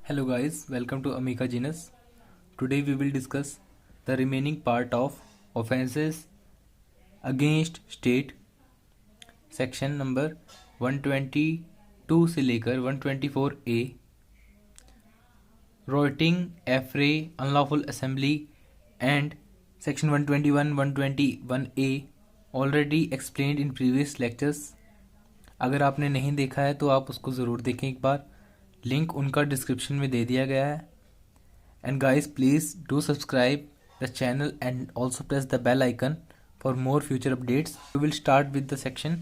Hello guys, welcome to Amica Genus. Today we will discuss the remaining part of offenses against state section number 122 से लेकर 124A rioting, affray, unlawful assembly and section 121, 121A already explained in previous lectures. अगर आपने नहीं देखा है तो आप उसको ज़रूर देखें एक बार, लिंक उनका डिस्क्रिप्शन में दे दिया गया है. And guys please do subscribe the channel and also press the bell icon for more future updates. We will start with the section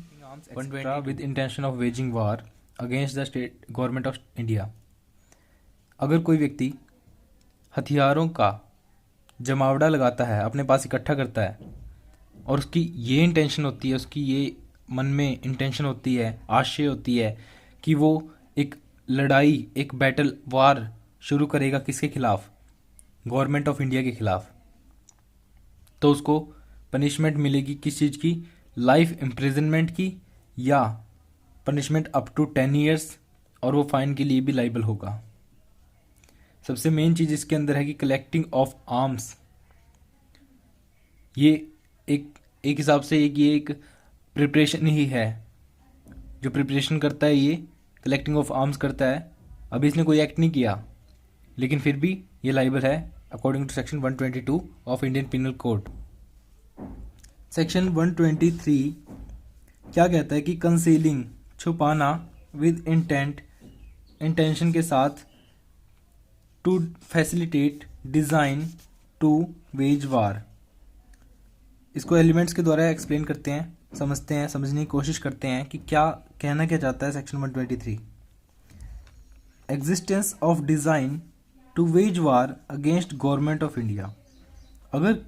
120 with intention of waging war against the state government of India. अगर कोई व्यक्ति हथियारों का जमावड़ा लगाता है, अपने पास इकट्ठा करता है और उसकी ये इंटेंशन होती है, उसकी ये मन में इंटेंशन होती है, आशय होती है कि वो एक लड़ाई, एक बैटल वार शुरू करेगा किसके खिलाफ? गवर्नमेंट ऑफ इंडिया के खिलाफ. तो उसको पनिशमेंट मिलेगी किस चीज़ की? लाइफ इम्प्रिजनमेंट की या पनिशमेंट अप टू 10 ईयर्स, और वो फाइन के लिए भी लाइबल होगा. सबसे मेन चीज़ इसके अंदर है कि कलेक्टिंग ऑफ आर्म्स. ये एक हिसाब से ये एक प्रिपरेशन ही है. जो प्रिपरेशन करता है ये कलेक्टिंग ऑफ आर्म्स करता है. अभी इसने कोई एक्ट नहीं किया लेकिन फिर भी ये लाइबल है according to section 122 of Indian penal code. Section 123 क्या कहता है कि कंसीलिंग, छुपाना, विद इंटेंशन के साथ, to facilitate, design, to wage war. इसको एलिमेंट्स के द्वारा एक्सप्लेन करते हैं, समझते हैं, समझने की कोशिश करते हैं कि क्या कहना क्या चाहता है section 123. Existence of design to wage war against government of India. अगर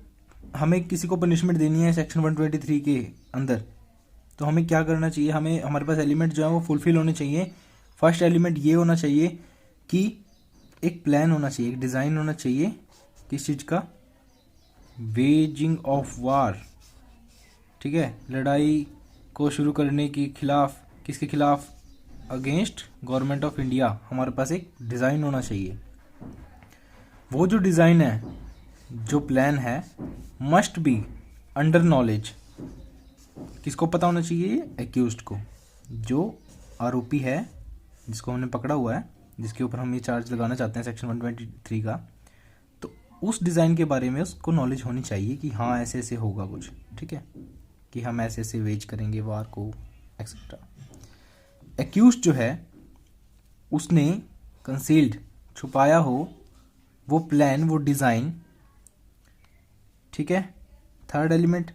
हमें किसी को पनिशमेंट देनी है सेक्शन 123 के अंदर तो हमें क्या करना चाहिए? हमारे पास एलिमेंट जो है वो फुलफिल होने चाहिए. फर्स्ट एलिमेंट ये होना चाहिए कि एक प्लान होना चाहिए, एक डिज़ाइन होना चाहिए. किस चीज़ का? वेजिंग ऑफ वार. ठीक है, लड़ाई को शुरू करने के खिलाफ. किसके खिलाफ? Against government of India. हमारे पास एक डिज़ाइन होना चाहिए. वो जो डिज़ाइन है, जो प्लान है, मस्ट बी अंडर नॉलेज. किसको पता होना चाहिए? एक्यूज्ड को, जो आरोपी है, जिसको हमने पकड़ा हुआ है, जिसके ऊपर हम ये चार्ज लगाना चाहते हैं सेक्शन 123 का. तो उस डिज़ाइन के बारे में उसको नॉलेज होनी चाहिए कि हाँ ऐसे ऐसे होगा कुछ. ठीक है, कि हम ऐसे ऐसे वेज करेंगे वार को एक्सेट्रा. एक्यूज्ड जो है उसने कंसील्ड, छुपाया हो वो प्लान, वो डिज़ाइन. ठीक है, third element.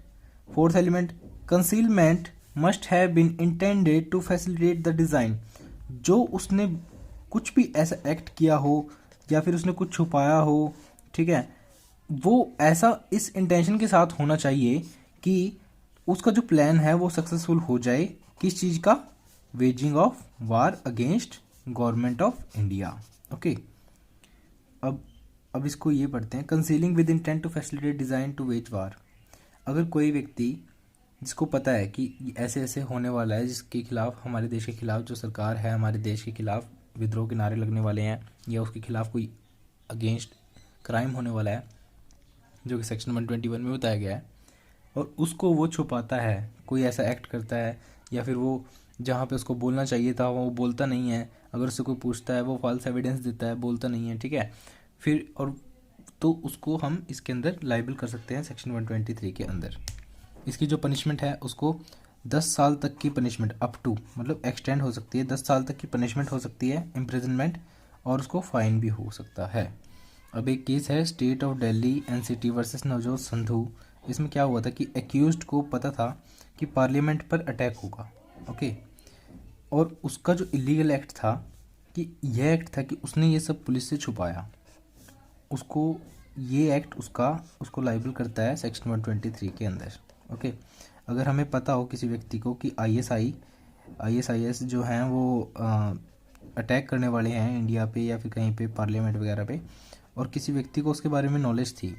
Fourth element, concealment must have been intended to facilitate the design. जो उसने कुछ भी ऐसा एक्ट किया हो या फिर उसने कुछ छुपाया हो, ठीक है, वो ऐसा इस इंटेंशन के साथ होना चाहिए कि उसका जो प्लान है वो सक्सेसफुल हो जाए. किस चीज़ का? Waging of war against government of India. Okay, अब इसको ये पढ़ते हैं. Concealing with intent to facilitate design to wage war. अगर कोई व्यक्ति जिसको पता है कि ऐसे ऐसे होने वाला है, जिसके खिलाफ, हमारे देश के खिलाफ जो सरकार है, हमारे देश के खिलाफ विद्रोह के नारे लगने वाले हैं या उसके खिलाफ कोई अगेंस्ट क्राइम होने वाला है जो कि सेक्शन 121 में बताया गया है, और उसको वो छुपाता है, कोई ऐसा एक्ट करता है, या फिर वो जहाँ पे उसको बोलना चाहिए था वो बोलता नहीं है. अगर उससे कोई पूछता है वो फॉल्स एविडेंस देता है, बोलता नहीं है. ठीक है, फिर और तो उसको हम इसके अंदर लाइबल कर सकते हैं सेक्शन 123 के अंदर. इसकी जो पनिशमेंट है उसको 10 साल तक की पनिशमेंट, अप टू मतलब एक्सटेंड हो सकती है, 10 साल तक की पनिशमेंट हो सकती है, इम्प्रिजनमेंट, और उसको फाइन भी हो सकता है. अब एक केस है state of Delhi NCT versus Navjot Sidhu. इसमें क्या हुआ था कि एक्यूज्ड को पता था कि पार्लियामेंट पर अटैक होगा. ओके, और उसका जो इलीगल एक्ट था कि यह एक्ट था कि उसने ये सब पुलिस से छुपाया. उसको ये एक्ट उसको लाइबल करता है सेक्शन 123 के अंदर. ओके, अगर हमें पता हो किसी व्यक्ति को कि ISIS जो हैं वो अटैक करने वाले हैं इंडिया पे या फिर कहीं पे पार्लियामेंट वगैरह पे, और किसी व्यक्ति को उसके बारे में नॉलेज थी,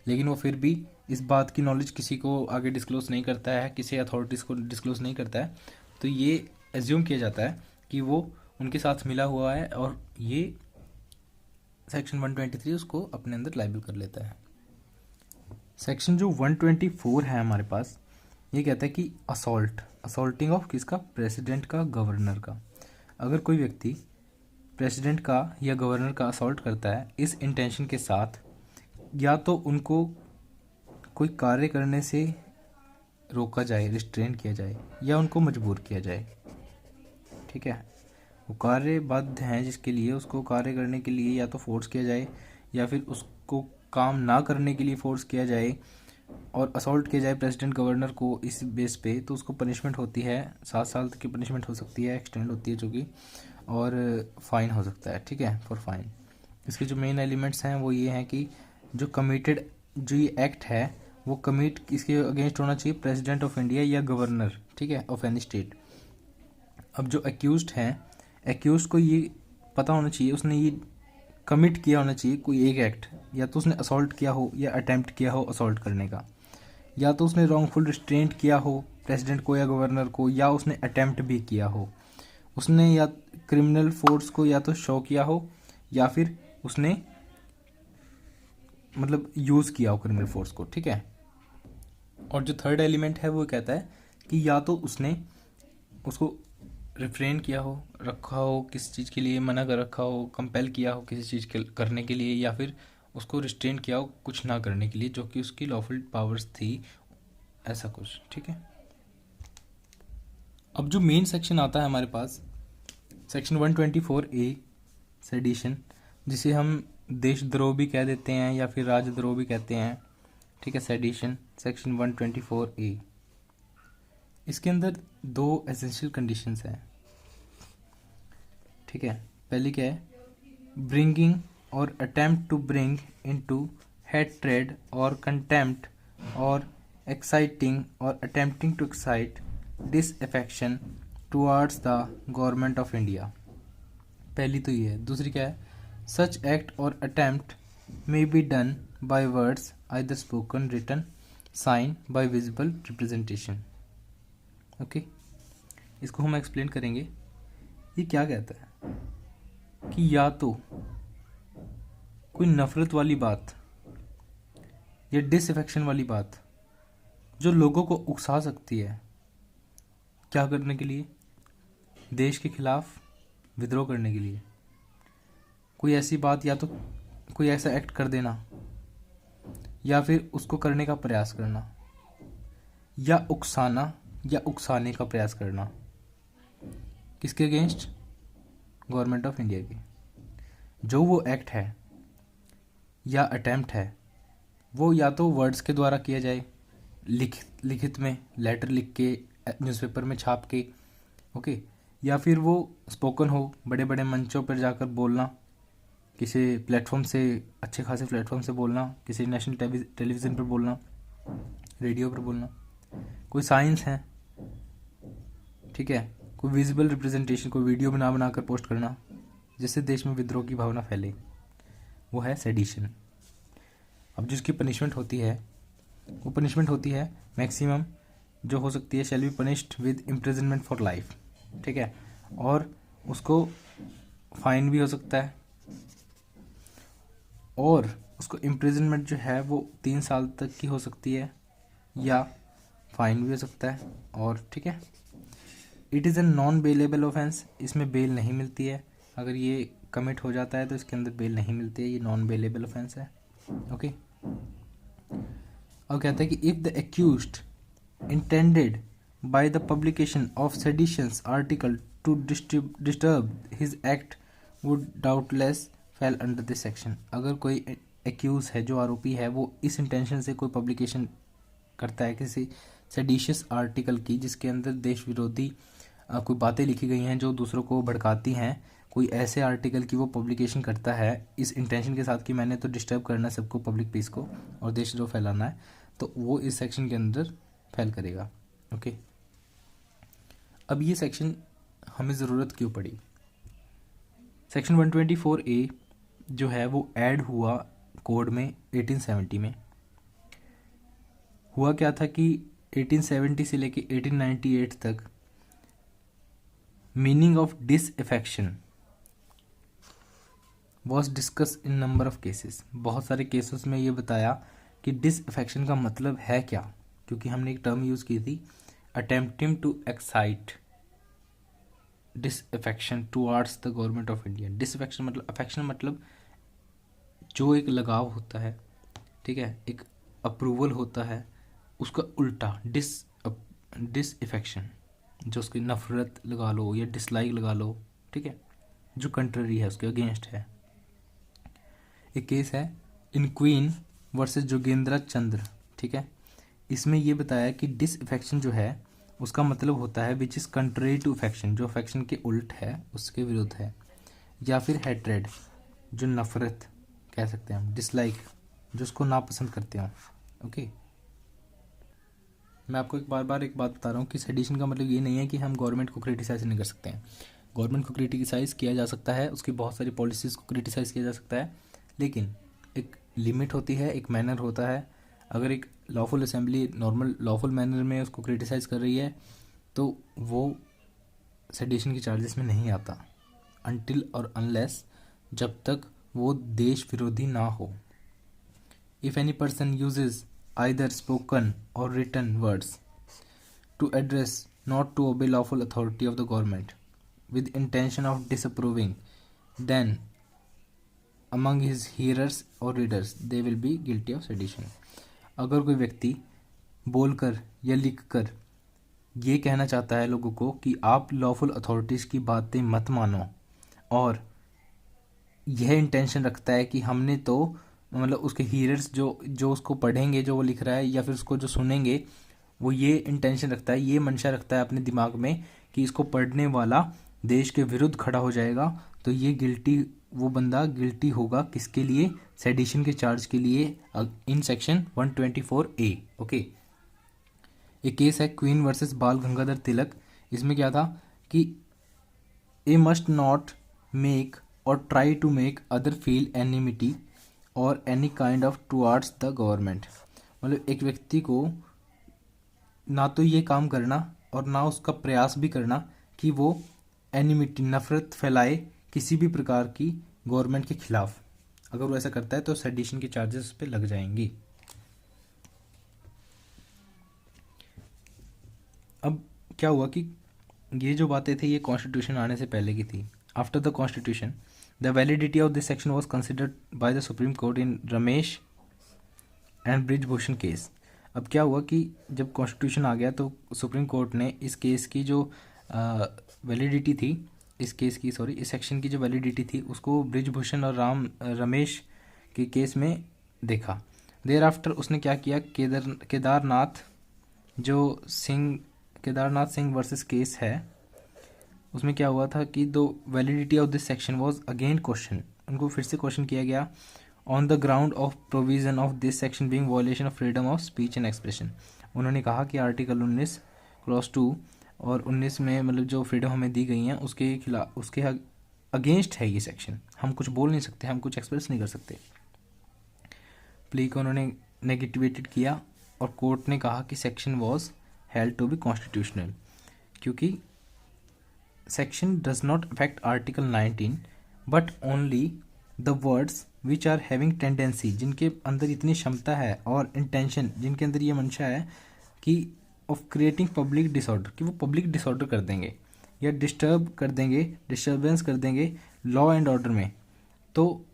लेकिन वो फिर भी इस बात की नॉलेज किसी को आगे डिस्क्लोज़ नहीं करता है, किसी अथॉरिटीज़ को डिस्क्लोज़ नहीं करता है, तो ये एज्यूम किया जाता है कि वो उनके साथ मिला हुआ है और ये सेक्शन 123 उसको अपने अंदर लाइबल कर लेता है। सेक्शन जो 124 है हमारे पास, ये कहता है कि असॉल्टिंग ऑफ किसका, प्रेसिडेंट का, गवर्नर का। अगर कोई व्यक्ति प्रेसिडेंट का या गवर्नर का असॉल्ट करता है इस इंटेंशन के साथ, या तो उनको कोई कार्य करने से रोका जाए, रिस्ट्रेन किया जाए, या उनको मजबूर किया जाए, ठीक है। वो कार्य बाध्य हैं जिसके लिए उसको कार्य करने के लिए या तो फोर्स किया जाए या फिर उसको काम ना करने के लिए फोर्स किया जाए और असॉल्ट किया जाए प्रेसिडेंट गवर्नर को इस बेस पे, तो उसको पनिशमेंट होती है 7 साल तक की पनिशमेंट हो सकती है, एक्सटेंड होती है चूँकि, और फाइन हो सकता है, ठीक है, फॉर फाइन। इसके जो मेन एलिमेंट्स हैं वो ये हैं कि जो कमिटेड जो ये एक्ट है वो कमिट इसके अगेंस्ट होना चाहिए प्रेसिडेंट ऑफ इंडिया या गवर्नर, ठीक है, ऑफ एनी स्टेट। अब जो अक्यूज्ड हैं, अक्यूज्ड को ये पता होना चाहिए उसने ये कमिट किया होना चाहिए कोई एक एक्ट, या तो उसने असॉल्ट किया हो या अटेम्प्ट किया हो असॉल्ट करने का, या तो उसने रॉन्गफुल रिस्ट्रेंट किया हो प्रेसिडेंट को या गवर्नर को, या उसने अटेम्प्ट भी किया हो, उसने या क्रिमिनल फोर्स को या तो शो किया हो या फिर उसने मतलब यूज़ किया हो क्रिमिनल फोर्स को, ठीक है। और जो थर्ड एलिमेंट है वो कहता है कि या तो उसने उसको रिफ्रेन किया हो, रखा हो किसी चीज़ के लिए, मना कर रखा हो, कंपेल किया हो किसी चीज़ के करने के लिए, या फिर उसको रिस्ट्रेन किया हो कुछ ना करने के लिए जो कि उसकी लॉफुल पावर्स थी, ऐसा कुछ, ठीक है। अब जो मेन सेक्शन आता है हमारे पास, सेक्शन 124A सेडिशन, जिसे हम देशद्रोह भी कह देते हैं या फिर राजद्रोह भी कहते हैं, ठीक है, सेडिशन, सेक्शन 124A। इसके अंदर 2 एसेंशियल कंडीशंस हैं, ठीक है। पहली क्या है, ब्रिंगिंग और attempt to bring into hatred और कंटेम्प्ट और एक्साइटिंग और attempting to excite disaffection towards the government of India. पहली तो ये है। दूसरी क्या है, सच एक्ट और attempt may be done by words either spoken, written, sign, by visible representation. Okay, इसको हम एक्सप्लेन करेंगे। ये क्या कहता है कि या तो कोई नफरत वाली बात या डिसअफेक्शन वाली बात जो लोगों को उकसा सकती है, क्या करने के लिए, देश के खिलाफ विद्रोह करने के लिए, कोई ऐसी बात या तो कोई ऐसा एक्ट कर देना या फिर उसको करने का प्रयास करना, या उकसाना या उकसाने का प्रयास करना, किसके अगेंस्ट, गवर्नमेंट ऑफ इंडिया के। जो वो एक्ट है या अटेम्प्ट है वो या तो वर्ड्स के द्वारा किया जाए, लिखित में लेटर लिख के न्यूज़पेपर में छाप के, ओके, या फिर वो स्पोकन हो, बड़े बड़े मंचों पर जाकर बोलना, किसी प्लेटफॉर्म से, अच्छे खासे प्लेटफॉर्म से बोलना, किसी नेशनल टेलीविज़न पर बोलना, रेडियो पर बोलना, कोई साइंस है, ठीक है, कोई विजिबल रिप्रेजेंटेशन, कोई वीडियो बना बना कर पोस्ट करना जिससे देश में विद्रोह की भावना फैले, वो है सेडिशन। अब जिसकी पनिशमेंट होती है वो पनिशमेंट होती है मैक्सिमम जो हो सकती है, shall be punished with imprisonment for life, ठीक है, और उसको फाइन भी हो सकता है, और उसको इम्प्रिजनमेंट जो है वो 3 साल तक की हो सकती है, या फाइन भी हो सकता है, और ठीक है। It is a non bailable offence, इसमें बेल नहीं मिलती है, अगर ये कमिट हो जाता है तो इसके अंदर बेल नहीं मिलती है, ये नॉन बेलेबल ऑफेंस है, ओके। और कहता है कि if the accused intended by the publication of seditious article to disturb his act would doubtless fall under this section. अगर कोई एक्यूज है, जो आरोपी है, वो इस इंटेंशन से कोई पब्लिकेशन करता है किसी सेडिशियस आर्टिकल की जिसके अंदर देश विरोधी कोई बातें लिखी गई हैं जो दूसरों को भड़काती हैं, कोई ऐसे आर्टिकल की वो पब्लिकेशन करता है इस इंटेंशन के साथ कि मैंने तो डिस्टर्ब करना है सबको, पब्लिक पीस को, और देशद्रोह फैलाना है, तो वो इस सेक्शन के अंदर फेल करेगा, ओके। अब ये सेक्शन हमें ज़रूरत क्यों पड़ी? सेक्शन 124A जो है वो ऐड हुआ कोड में 1870 में। हुआ क्या था कि 1870 से लेके 1898 तक meaning of disaffection was discuss in number of cases, बहुत सारे केसेस में ये बताया कि डिसअफेक्शन का मतलब है क्या, क्योंकि हमने एक टर्म यूज़ की थी attempting to excite disaffection towards the government of India. Disaffection मतलब, अफेक्शन मतलब जो एक लगाव होता है, ठीक है, एक अप्रूवल होता है, उसका उल्टा डिसअफेक्शन, जो उसकी नफरत लगा लो या डिसलाइक लगा लो, ठीक है, जो कंट्ररी है, उसके अगेंस्ट है। एक केस है इन क्वीन वर्सेस जोगेंद्र चंद्र, ठीक है, इसमें ये बताया कि डिसअफेक्शन जो है उसका मतलब होता है which is contrary to affection, जो अफेक्शन के उल्ट है, उसके विरुद्ध है, या फिर हैट्रेड, जो नफरत कह सकते हैं हम, डिसलाइक, जो उसको नापसंद करते हो। ओके, मैं आपको एक बार एक बात बता रहा हूँ कि सेडिशन का मतलब ये नहीं है कि हम गवर्नमेंट को क्रिटिसाइज नहीं कर सकते हैं। गवर्नमेंट को क्रिटिसाइज़ किया जा सकता है, उसकी बहुत सारी पॉलिसीज़ को क्रिटिसाइज़ किया जा सकता है, लेकिन एक लिमिट होती है, एक मैनर होता है। अगर एक lawful assembly normal lawful manner में उसको क्रिटिसाइज़ कर रही है तो वो सेडिशन के चार्जेस में नहीं आता, अनटिल और अनलेस, जब तक वो देश विरोधी ना हो। If any person uses either spoken or written words to address not to obey lawful authority of the government with intention of disapproving, then among his hearers or readers they will be guilty of sedition। अगर कोई व्यक्ति बोलकर या लिखकर ये कहना चाहता है लोगों को कि आप लॉफुल अथॉरिटीज़ की बातें मत मानो, और यह इंटेंशन रखता है कि हमने तो मतलब उसके हीरर्स जो उसको पढ़ेंगे, जो वो लिख रहा है, या फिर उसको जो सुनेंगे, वो ये इंटेंशन रखता है, ये मंशा रखता है अपने दिमाग में कि इसको पढ़ने वाला देश के विरुद्ध खड़ा हो जाएगा, तो ये गिल्टी, वो बंदा गिल्टी होगा किसके लिए, सेडिशन के चार्ज के लिए, इन सेक्शन 124A। ओके, एक केस है क्वीन वर्सेस बाल गंगाधर तिलक। इसमें क्या था कि a must not make or try to make other feel enmity or any kind of towards the government. मतलब एक व्यक्ति को ना तो ये काम करना और ना उसका प्रयास भी करना कि वो एनिमिटी, नफरत फैलाए किसी भी प्रकार की गवर्नमेंट के खिलाफ। अगर वो ऐसा करता है तो सेडिशन के चार्जेस उस पर लग जाएंगी। अब क्या हुआ कि ये जो बातें थी ये कॉन्स्टिट्यूशन आने से पहले की थी। After the constitution the validity of this section was considered by the supreme court in Ramesh and Brijbhushan case. अब क्या हुआ कि जब कॉन्स्टिट्यूशन आ गया तो सुप्रीम कोर्ट ने इस केस की जो वैलिडिटी थी, इस सेक्शन की जो वैलिडिटी थी उसको ब्रिजभूषण और रमेश के केस में देखा। देर आफ्टर उसने क्या किया, केदारनाथ सिंह वर्सेस केस है, उसमें क्या हुआ था कि the validity of this section was again question, उनको फिर से क्वेश्चन किया गया on the ground of provision of this section being violation of freedom of speech and expression. उन्होंने कहा कि आर्टिकल 19 क्लॉज 2 और 19 में मतलब जो फ्रीडम हमें दी गई हैं उसके खिलाफ, उसके अगेंस्ट है ये सेक्शन, हम कुछ बोल नहीं सकते, हम कुछ एक्सप्रेस नहीं कर सकते। प्ली को उन्होंने नेगेटिवेटेड किया और कोर्ट ने कहा कि section was held to be constitutional, क्योंकि section does not affect article 19 but only the words which are having tendency, जिनके अंदर इतनी क्षमता है और इंटेंशन, जिनके अंदर ये मंशा है कि ऑफ क्रिएटिंग पब्लिक डिसऑर्डर, कि वो पब्लिक डिसऑर्डर कर देंगे या डिस्टर्बेंस कर देंगे लॉ एंड ऑर्डर में, तो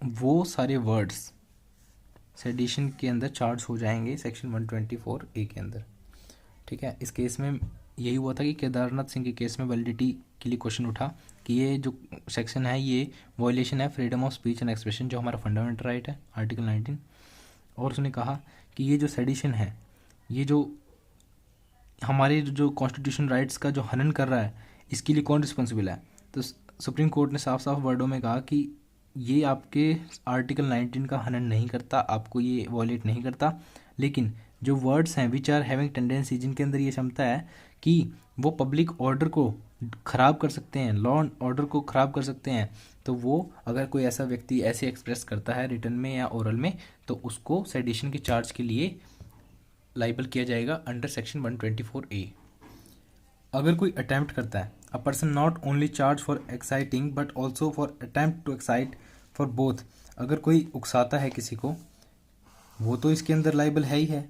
वो सारे वर्ड्स सेडिशन के अंदर चार्ज हो जाएंगे सेक्शन 124A के अंदर। ठीक है, इस केस में यही हुआ था कि केदारनाथ सिंह के केस में वैलिडिटी के लिए क्वेश्चन उठा कि ये जो सेक्शन है ये वॉयलेशन है freedom of speech and expression, जो हमारा फंडामेंटल राइट है आर्टिकल 19। और उसने कहा कि ये जो सेडिशन है, ये जो हमारे जो कॉन्स्टिट्यूशन राइट्स का जो हनन कर रहा है, इसके लिए कौन रिस्पॉन्सिबल है। तो सुप्रीम कोर्ट ने साफ साफ वर्डों में कहा कि ये आपके आर्टिकल 19 का हनन नहीं करता, आपको ये वॉयलेट नहीं करता, लेकिन जो वर्ड्स हैं विच आर हैविंग टेंडेंसी, जिनके अंदर ये क्षमता है कि वो पब्लिक ऑर्डर को ख़राब कर सकते हैं, लॉ एंड ऑर्डर को ख़राब कर सकते हैं, तो वो अगर कोई ऐसा व्यक्ति ऐसे एक्सप्रेस करता है रिटन में या ओरल में, तो उसको सेडिशन के चार्ज के लिए लाइबल किया जाएगा अंडर सेक्शन 124A। अगर कोई अटैम्प्ट करता है a person not only charge for exciting but also for attempt to excite for both. अगर कोई उकसाता है किसी को, वो तो इसके अंदर लाइबल है ही है,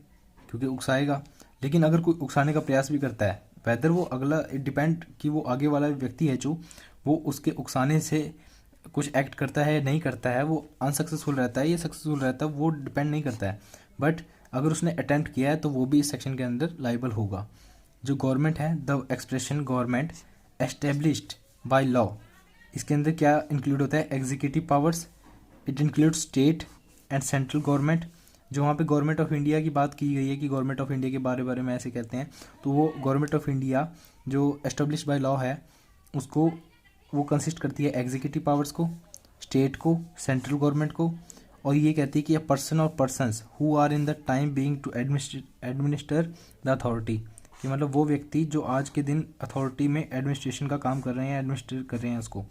क्योंकि उकसाएगा। लेकिन अगर कोई उकसाने का प्रयास भी करता है, वेदर वो अगला, इट डिपेंड कि वो आगे वाला व्यक्ति है जो वो उसके उकसाने से कुछ एक्ट करता है नहीं करता है, वो अनसक्सेसफुल रहता है या सक्सेसफुल रहता है, वो डिपेंड नहीं करता है। बट अगर उसने अटेम्प्ट किया है तो वो भी इस सेक्शन के अंदर लाइबल होगा। जो गवर्नमेंट है, the expression government established by law, इसके अंदर क्या इंक्लूड होता है? Executive powers, it include state and central government. जो वहाँ पे गवर्नमेंट ऑफ इंडिया की बात की गई है कि गवर्नमेंट ऑफ इंडिया के बारे में ऐसे कहते हैं, तो वो गवर्नमेंट ऑफ इंडिया जो एस्टेब्लिश बाय लॉ है, उसको वो कंसिस्ट करती है एग्जीक्यूटिव पावर्स को, स्टेट को, सेंट्रल गवर्नमेंट को। और ये कहती है कि अ पर्सन और persons who are in the time being to administer the authority, कि मतलब वो व्यक्ति जो आज के दिन अथॉरिटी में एडमिनिस्ट्रेशन का काम कर रहे हैं, एडमिनिस्ट्रेट कर रहे हैं उसको,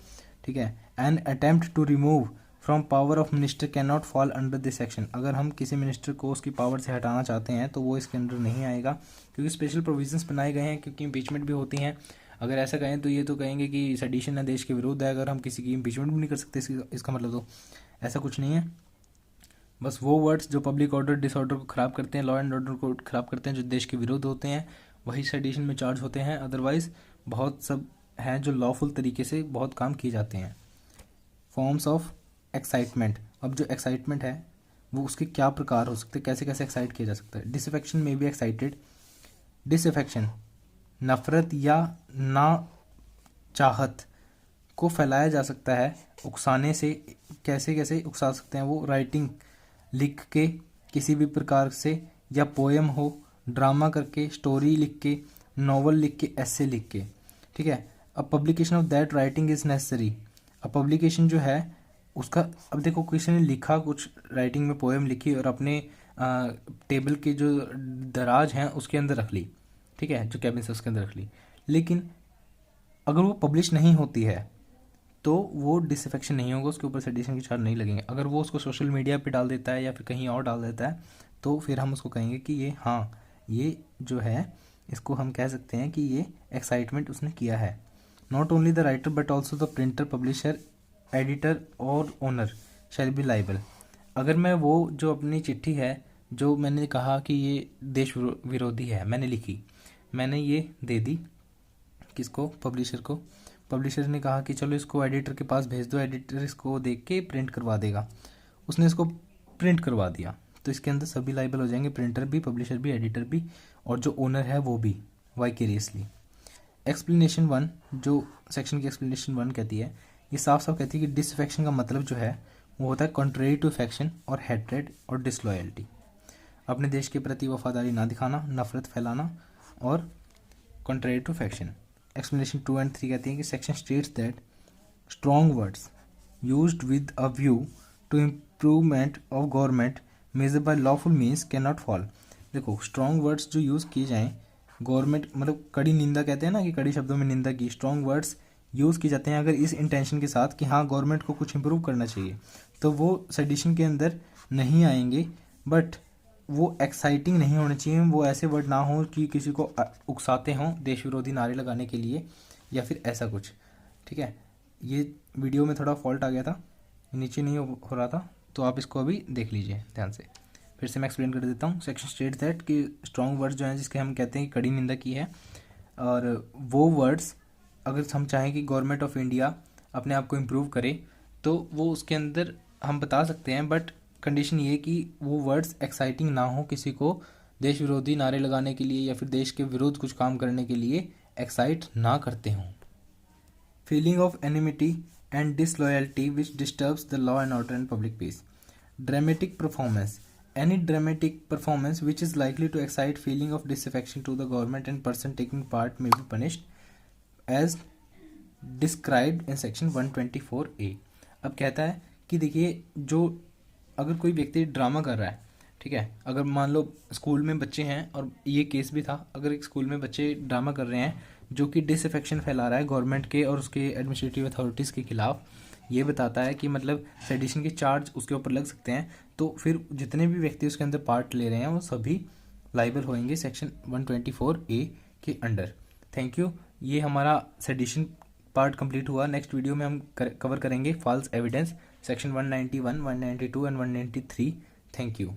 ठीक है। An attempt to remove from power of minister can not fall under this section. अगर हम किसी मिनिस्टर को उसकी पावर से हटाना चाहते हैं तो वो इसके अंदर नहीं आएगा, क्योंकि स्पेशल प्रोविजंस बनाए गए हैं, क्योंकि इम्पीचमेंट भी होती हैं। अगर ऐसा कहें तो ये तो कहेंगे कि सेडिशन है, देश के विरुद्ध है, अगर हम किसी की इम्पीचमेंट भी नहीं कर सकते, इसका मतलब तो ऐसा कुछ नहीं है। बस वो वर्ड्स जो पब्लिक ऑर्डर डिसऑर्डर को ख़राब करते हैं, लॉ एंड ऑर्डर को ख़राब करते हैं, जो देश के विरुद्ध होते हैं, वही सेडिशन में चार्ज होते हैं। अदरवाइज बहुत सब हैं जो लॉफुल तरीके से बहुत काम किए जाते हैं। Forms of excitement. अब जो एक्साइटमेंट है वो उसके क्या प्रकार हो सकते हैं, कैसे कैसे एक्साइट किया जा सकता है? डिसअफेक्शन में बी एक्साइटेड। डिसअफेक्शन नफरत या ना चाहत को फैलाया जा सकता है उकसाने से। कैसे कैसे उकसा सकते हैं वो? राइटिंग, लिख के किसी भी प्रकार से, या पोएम हो, ड्रामा करके, स्टोरी लिख के, नॉवल लिख के, ऐसे लिख के, ठीक है। अब publication of that writing is necessary. अब पब्लिकेशन जो है उसका, अब देखो किसी ने लिखा कुछ, राइटिंग में पोएम लिखी और अपने टेबल के जो दराज हैं उसके अंदर रख ली, ठीक है, जो कैबिन है उसके अंदर रख ली, लेकिन अगर वो पब्लिश नहीं होती है तो वो डिसअफेक्शन नहीं होगा, उसके ऊपर सेडिशन के चार्ज नहीं लगेंगे। अगर वो उसको सोशल मीडिया पे डाल देता है या फिर कहीं और डाल देता है तो फिर हम उसको कहेंगे कि ये, हाँ, ये जो है इसको हम कह सकते हैं कि ये एक्साइटमेंट उसने किया है। Not only the writer but also the printer, publisher, editor और ओनर शैल बी लाइबल। अगर मैं वो जो अपनी चिट्ठी है, जो मैंने कहा कि ये देश विरोधी है, मैंने लिखी, मैंने ये दे दी किसको? पब्लिशर को। पब्लिशर ने कहा कि चलो इसको एडिटर के पास भेज दो, एडिटर इसको देख के प्रिंट करवा देगा। उसने इसको प्रिंट करवा दिया तो इसके अंदर सभी लाइबल हो जाएंगे, प्रिंटर भी, पब्लिशर भी, एडिटर भी, और जो ओनर है वो भी, वाइकेरियसली। एक्सप्लेनेशन 1, जो सेक्शन की एक्सप्लेनेशन 1 कहती है, ये साफ साफ कहती है कि डिसअफेक्शन का मतलब जो है वो होता है कॉन्ट्रेरी टू अफेक्शन और हेट्रेड और डिसलॉयल्टी। अपने देश के प्रति वफादारी ना दिखाना, नफरत फैलाना और contrary to affection. Explanation 2 and 3 कहती है कि section states that strong words used with a view to improvement of government measure by lawful means can not fall. देखो, स्ट्रॉन्ग वर्ड्स जो यूज़ किए जाएँ, गवर्नमेंट मतलब कड़ी निंदा कहते हैं ना, कि कड़ी शब्दों में निंदा की, स्ट्रॉन्ग वर्ड्स यूज़ किए जाते हैं अगर इस इंटेंशन के साथ कि हाँ गवर्नमेंट को कुछ इम्प्रूव करना चाहिए, तो वो सेडिशन के अंदर नहीं आएंगे। बट वो एक्साइटिंग नहीं होने चाहिए, वो ऐसे वर्ड ना हो कि किसी को उकसाते हों देश विरोधी नारे लगाने के लिए या फिर ऐसा कुछ, ठीक है। ये वीडियो में थोड़ा फॉल्ट आ गया था, नीचे नहीं हो रहा था, तो आप इसको अभी देख लीजिए ध्यान से। फिर से मैं एक्सप्लेन कर देता हूँ। सेक्शन स्टेट दैट कि स्ट्रॉन्ग वर्ड्स जो हैं जिसके हम कहते हैं कि कड़ी निंदा की है, और वो वर्ड्स अगर हम चाहें कि गवर्नमेंट ऑफ इंडिया अपने आप को इम्प्रूव करे तो वो उसके अंदर हम बता सकते हैं, बट कंडीशन ये कि वो वर्ड्स एक्साइटिंग ना हो, किसी को देश विरोधी नारे लगाने के लिए या फिर देश के विरुद्ध कुछ काम करने के लिए एक्साइट ना करते हों। Feeling of enmity and disloyalty which disturbs the law and order and public peace. Dramatic performance, any dramatic performance which is likely to excite feeling of disaffection to the government and person taking part may be punished as described in section 124A। अब कहता है कि देखिए, जो अगर कोई व्यक्ति drama कर रहा है, ठीक है, अगर मान लो स्कूल में बच्चे हैं, और ये केस भी था, अगर एक स्कूल में बच्चे ड्रामा कर रहे हैं जो कि डिसअफेक्शन फैला रहा है गवर्नमेंट के और उसके एडमिनिस्ट्रेटिव अथॉरिटीज़ के खिलाफ, ये बताता है कि मतलब सेडिशन के चार्ज उसके ऊपर लग सकते हैं, तो फिर जितने भी व्यक्ति उसके अंदर पार्ट ले रहे हैं वो सभी लाइबल होंगे सेक्शन 124A के अंडर। Thank you. ये हमारा सेडिशन पार्ट कंप्लीट हुआ। नेक्स्ट वीडियो में हम कवर करेंगे false evidence section 191, 192 and 193। Thank you.